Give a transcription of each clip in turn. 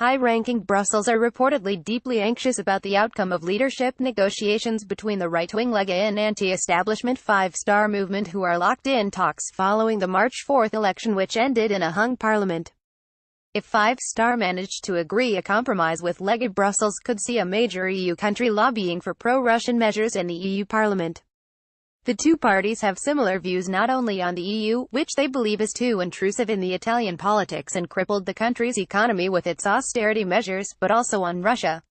high-ranking Brussels are reportedly deeply anxious about the outcome of leadership negotiations between the right-wing Lega and anti-establishment Five Star Movement, who are locked in talks following the March 4 election, which ended in a hung parliament. If Five Star managed to agree a compromise with Lega, Brussels could see a major EU country lobbying for pro-Russian measures in the EU Parliament. The two parties have similar views not only on the EU, which they believe is too intrusive in the Italian politics and crippled the country's economy with its austerity measures, but also on Russia.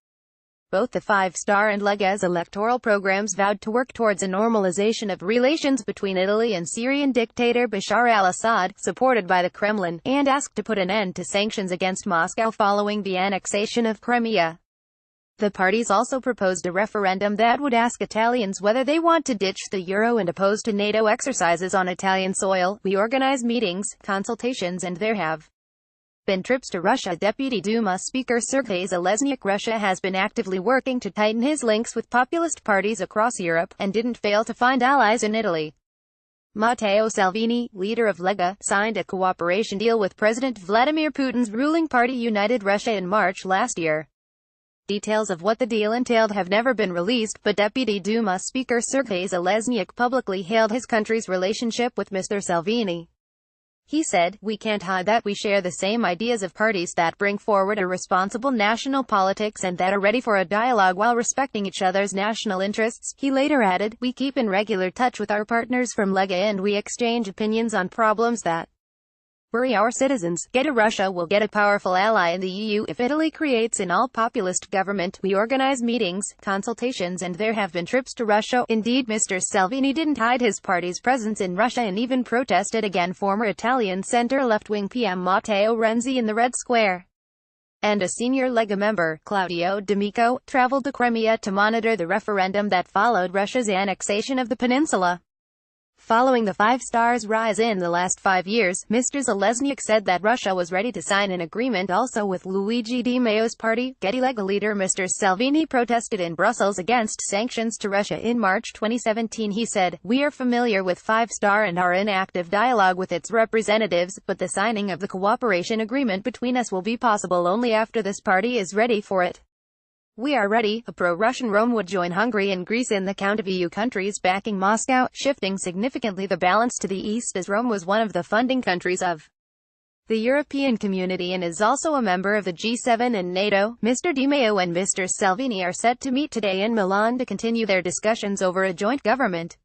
Both the Five Star and Lega's electoral programs vowed to work towards a normalization of relations between Italy and Syrian dictator Bashar al-Assad, supported by the Kremlin, and asked to put an end to sanctions against Moscow following the annexation of Crimea. The parties also proposed a referendum that would ask Italians whether they want to ditch the euro and oppose to NATO exercises on Italian soil. We organize meetings, consultations, and there have been trips to Russia. Deputy Duma Speaker Sergei Zalesniak. Russia has been actively working to tighten his links with populist parties across Europe, and didn't fail to find allies in Italy. Matteo Salvini, leader of Lega, signed a cooperation deal with President Vladimir Putin's ruling party United Russia in March last year. Details of what the deal entailed have never been released, but Deputy Duma Speaker Sergei Zalesniak publicly hailed his country's relationship with Mr. Salvini. He said, "We can't hide that we share the same ideas of parties that bring forward a responsible national politics and that are ready for a dialogue while respecting each other's national interests." He later added, "We keep in regular touch with our partners from Lega and we exchange opinions on problems that worry our citizens. Russia will get a powerful ally in the EU if Italy creates an all-populist government. We organize meetings, consultations, and there have been trips to Russia." Indeed, Mr. Salvini didn't hide his party's presence in Russia and even protested again. Former Italian center-left-wing PM Matteo Renzi in the Red Square and a senior Lega member, Claudio D'Amico, traveled to Crimea to monitor the referendum that followed Russia's annexation of the peninsula. Following the Five Stars' rise in the last 5 years, Mr. Zalesniak said that Russia was ready to sign an agreement also with Luigi Di Maio's party. Lega leader Mr. Salvini protested in Brussels against sanctions to Russia in March 2017. He said, "We are familiar with Five Star and are in active dialogue with its representatives, but the signing of the cooperation agreement between us will be possible only after this party is ready for it. We are ready." A pro-Russian Rome would join Hungary and Greece in the count of EU countries backing Moscow, shifting significantly the balance to the east, as Rome was one of the funding countries of the European Community and is also a member of the G7 and NATO. Mr. Di Maio and Mr. Salvini are set to meet today in Milan to continue their discussions over a joint government.